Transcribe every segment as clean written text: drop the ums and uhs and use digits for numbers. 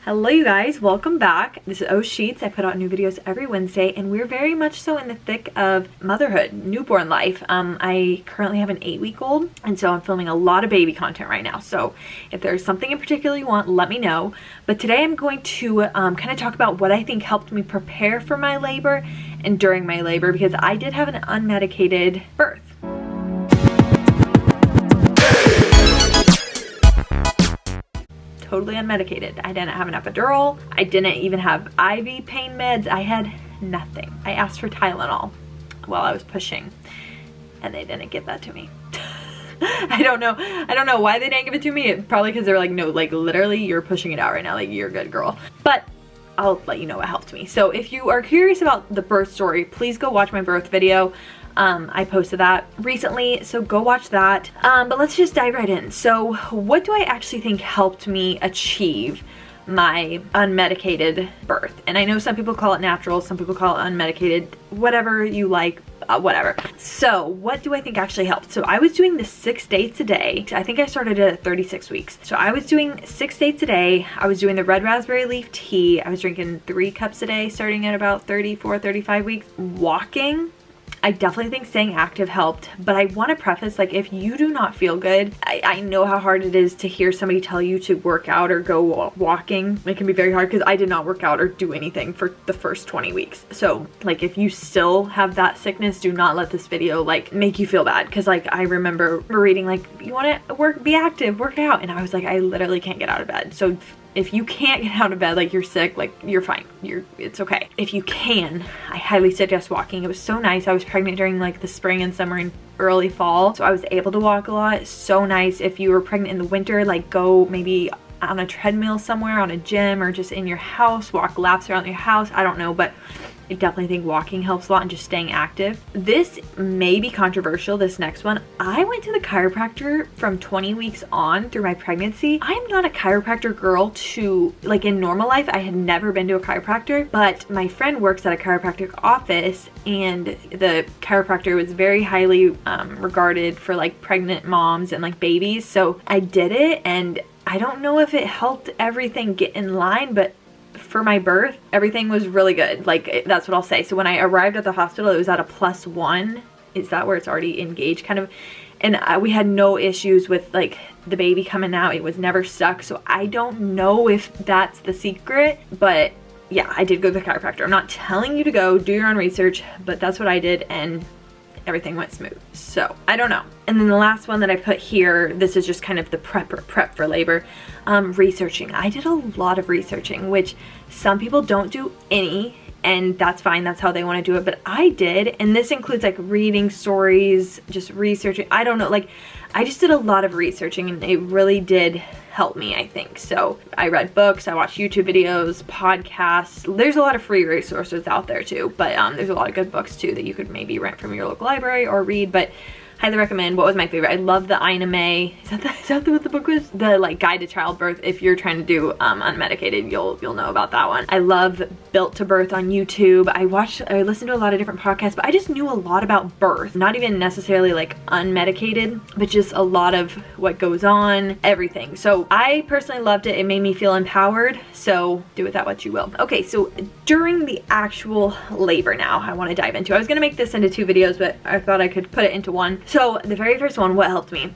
Hello you guys, welcome back. This is O Sheets. I put out new videos every Wednesday and we're very much so in the thick of motherhood, newborn life. I currently have an 8-week-old and so I'm filming a lot of baby content right now. So if there's something in particular you want, let me know. But today I'm going to kind of talk about what I think helped me prepare for my labor and during my labor, because I did have an unmedicated birth. Totally unmedicated. I didn't have an epidural. I didn't even have IV pain meds. I had nothing. I asked for Tylenol while I was pushing and they didn't give that to me. I don't know why they didn't give it to me. Probably because they're like, no, like literally you're pushing it out right now. Like you're good, girl. But I'll let you know what helped me. So if you are curious about the birth story, please go watch my birth video. I posted that recently, so go watch that. But let's just dive right in. So what do I actually think helped me achieve my unmedicated birth? And I know some people call it natural, some people call it unmedicated, whatever you like, whatever. So what do I think actually helped? So I was doing the 6 dates a day. I think I started at 36 weeks. So I was doing 6 dates a day. I was doing the red raspberry leaf tea. I was drinking 3 cups a day starting at about 34, 35 weeks. Walking. I definitely think staying active helped, but I want to preface, like, if you do not feel good, I know how hard it is to hear somebody tell you to work out or go walking. It can be very hard because I did not work out or do anything for the first 20 weeks. So like if you still have that sickness, do not let this video like make you feel bad, because like I remember reading like, you want to be active, work out, and I was like, I literally can't get out of bed. So if you can't get out of bed, like you're sick, like you're fine, it's okay. If you can, I highly suggest walking. It was so nice. I was pregnant during like the spring and summer and early fall, so I was able to walk a lot. So nice. If you were pregnant in the winter, like go maybe on a treadmill somewhere, on a gym, or just in your house, walk laps around your house. I don't know, but I definitely think walking helps a lot and just staying active. This may be controversial, this next one. I went to the chiropractor from 20 weeks on through my pregnancy. I'm not a chiropractor girl to, like in normal life, I had never been to a chiropractor, but my friend works at a chiropractic office and the chiropractor was very highly regarded for like pregnant moms and like babies. So I did it and I don't know if it helped everything get in line, but for my birth, everything was really good. Like that's what I'll say. So when I arrived at the hospital, it was at a +1. Is that where it's already engaged kind of? And we had no issues with like the baby coming out. It was never stuck. So I don't know if that's the secret, but yeah, I did go to the chiropractor. I'm not telling you to go do your own research, but that's what I did and everything went smooth. So I don't know. And then the last one that I put here, this is just kind of the prep for labor. Researching. I did a lot of researching, which some people don't do any, and that's fine. That's how they want to do it. But I did, and this includes like reading stories, just researching. I don't know, like I just did a lot of researching and it really did help me, I think. So I read books, I watched YouTube videos, podcasts. There's a lot of free resources out there too, but there's a lot of good books too that you could maybe rent from your local library or read, but highly recommend. What was my favorite? I love the Ina May. Is that what the book was? The like guide to childbirth. If you're trying to do unmedicated, you'll know about that one. I love Built to Birth on YouTube. I listened to a lot of different podcasts, but I just knew a lot about birth. Not even necessarily like unmedicated, but just a lot of what goes on, everything. So I personally loved it. It made me feel empowered. So do with that what you will. Okay, so during the actual labor now, I want to dive into. I was gonna make this into 2 videos, but I thought I could put it into one. So the very first one, what helped me?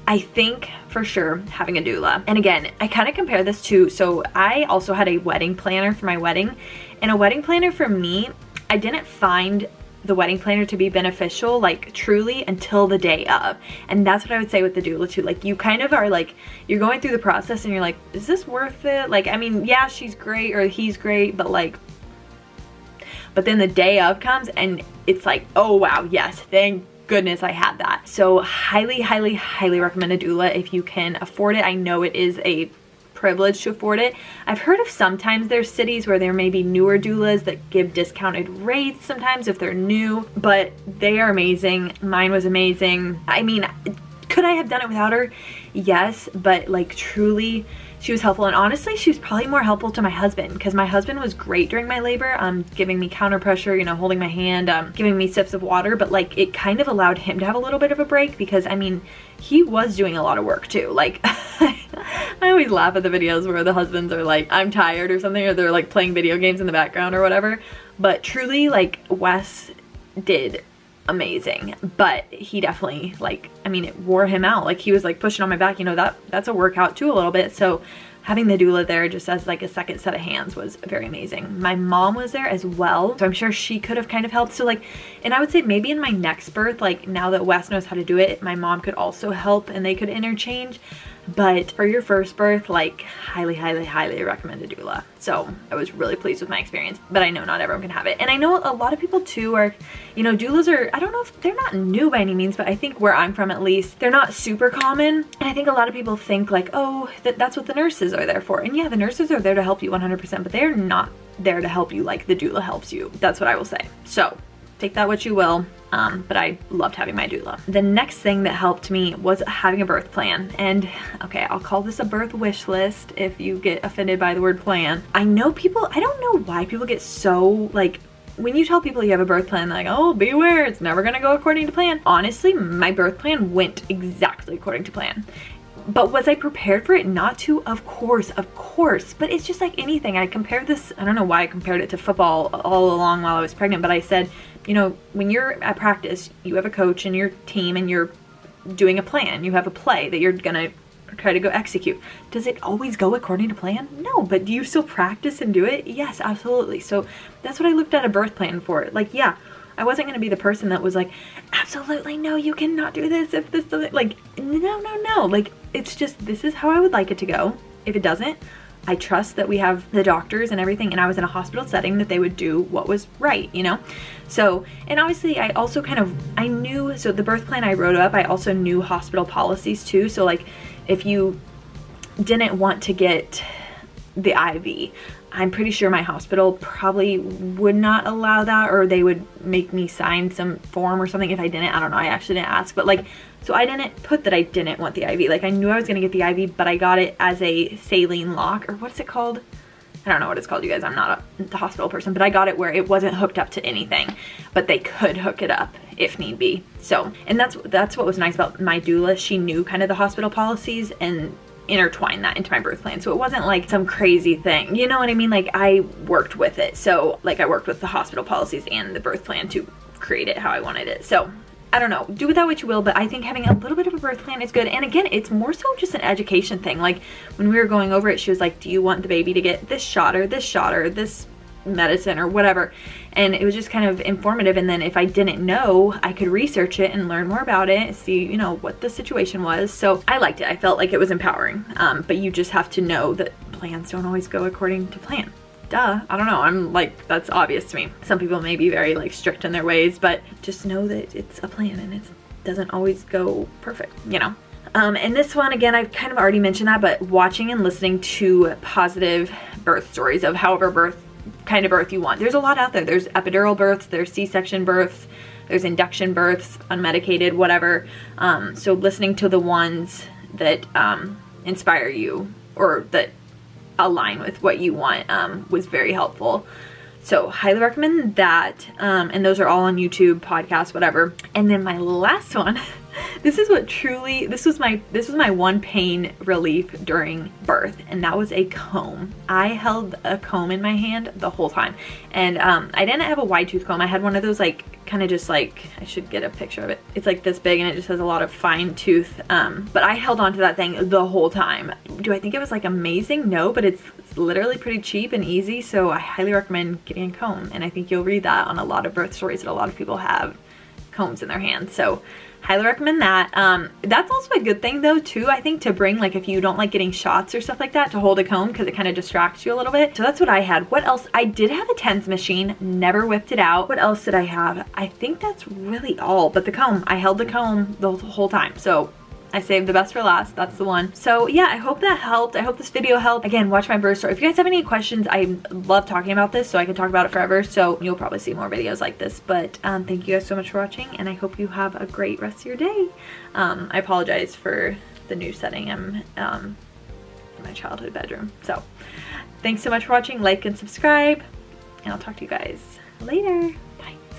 I think for sure having a doula. And again, I kind of compare this to, so I also had a wedding planner for my wedding, and a wedding planner for me, I didn't find the wedding planner to be beneficial, like truly, until the day of. And that's what I would say with the doula too. Like you kind of are like, you're going through the process and you're like, is this worth it? Like, I mean, yeah, she's great or he's great, but like, but then the day of comes and it's like, oh wow, yes, thank goodness I had that. So highly recommend a doula if you can afford it. I know it is a privilege to afford it. I've heard of sometimes there's cities where there may be newer doulas that give discounted rates sometimes if they're new, but they are amazing. Mine was amazing. I mean, could I have done it without her? Yes, but like truly she was helpful. And honestly, she was probably more helpful to my husband, because my husband was great during my labor, giving me counter pressure, you know, holding my hand, giving me sips of water, but like it kind of allowed him to have a little bit of a break, because I mean, he was doing a lot of work too. Like I always laugh at the videos where the husbands are like, I'm tired or something, or they're like playing video games in the background or whatever. But truly, like, Wes did amazing, but he definitely, like, I mean, it wore him out. Like, he was like pushing on my back, you know, that's a workout too a little bit. So having the doula there just as like a second set of hands was very amazing. My mom was there as well, so I'm sure she could have kind of helped. So like, and I would say maybe in my next birth, like now that Wes knows how to do it, my mom could also help and they could interchange. But for your first birth, like, highly, highly, highly recommend a doula. So I was really pleased with my experience, but I know not everyone can have it. And I know a lot of people too are, you know, doulas are, I don't know if they're not new by any means, but I think where I'm from at least, they're not super common. And I think a lot of people think like, oh, that's what the nurses are there for. And yeah, the nurses are there to help you 100%, but they're not there to help you like the doula helps you. That's what I will say. So take that what you will. But I loved having my doula. The next thing that helped me was having a birth plan. And okay, I'll call this a birth wish list if you get offended by the word plan. I know people, I don't know why people get so like, when you tell people you have a birth plan, they're like, oh, beware, it's never gonna go according to plan. Honestly, my birth plan went exactly according to plan. But was I prepared for it not to? Of course. But it's just like anything. I compared this, I don't know why I compared it to football all along while I was pregnant, but I said, you know, when you're at practice, you have a coach and your team and you're doing a plan. You have a play that you're gonna try to go execute. Does it always go according to plan? No, but do you still practice and do it? Yes, absolutely. So that's what I looked at a birth plan for. Like, yeah, I wasn't gonna be the person that was like, absolutely no, you cannot do this if this doesn't, like, no. Like, it's just, this is how I would like it to go. If it doesn't, I trust that we have the doctors and everything, and I was in a hospital setting, that they would do what was right, you know? So, and obviously I also kind of, I knew, so the birth plan I wrote up, I also knew hospital policies too. So like, if you didn't want to get the IV, I'm pretty sure my hospital probably would not allow that, or they would make me sign some form or something if I didn't. I don't know, I actually didn't ask, but like, so I didn't put that I didn't want the IV. Like, I knew I was gonna get the IV, but I got it as a saline lock, or what's it called? I don't know what it's called, you guys. I'm not a hospital person, but I got it where it wasn't hooked up to anything, but they could hook it up if need be. So, and that's what was nice about my doula. She knew kind of the hospital policies and intertwine that into my birth plan. So it wasn't like some crazy thing, you know what I mean? Like, I worked with it. So like, I worked with the hospital policies and the birth plan to create it how I wanted it. So I don't know, do with that what you will, but I think having a little bit of a birth plan is good. And again, it's more so just an education thing. Like, when we were going over it, she was like, do you want the baby to get this shot or this medicine or whatever? And it was just kind of informative. And then if I didn't know, I could research it and learn more about it and see, you know, what the situation was. So I liked it. I felt like it was empowering. But you just have to know that plans don't always go according to plan. Duh, I don't know, I'm like, that's obvious to me. Some people may be very like strict in their ways, but just know that it's a plan and it doesn't always go perfect, you know? And this one, again, I've kind of already mentioned that, but watching and listening to positive birth stories of however kind of birth you want. There's a lot out there. There's epidural births, there's C-section births, there's induction births, unmedicated, whatever. So listening to the ones that inspire you or that align with what you want was very helpful. So highly recommend that. And those are all on YouTube, podcasts, whatever. And then my last one, this was my one pain relief during birth, and that was a comb. I held a comb in my hand the whole time. And I didn't have a wide tooth comb. I had one of those like, kind of just like, I should get a picture of it. It's like this big and it just has a lot of fine tooth. But I held on to that thing the whole time. Do I think it was like amazing? No, but it's literally pretty cheap and easy. So I highly recommend getting a comb. And I think you'll read that on a lot of birth stories that a lot of people have combs in their hands. So highly recommend that. That's also a good thing though too, I think, to bring, like, if you don't like getting shots or stuff like that, to hold a comb, because it kind of distracts you a little bit. So that's what I had. What else? I did have a TENS machine, never whipped it out. What else did I have? I think that's really all, but the comb, I held the comb the whole time. So I saved the best for last. That's the one. So yeah, I hope that helped. I hope this video helped. Again, watch my birth story. If you guys have any questions, I love talking about this, so I can talk about it forever. So you'll probably see more videos like this. But thank you guys so much for watching, and I hope you have a great rest of your day. I apologize for the new setting. in my childhood bedroom. So thanks so much for watching. Like and subscribe, and I'll talk to you guys later. Bye.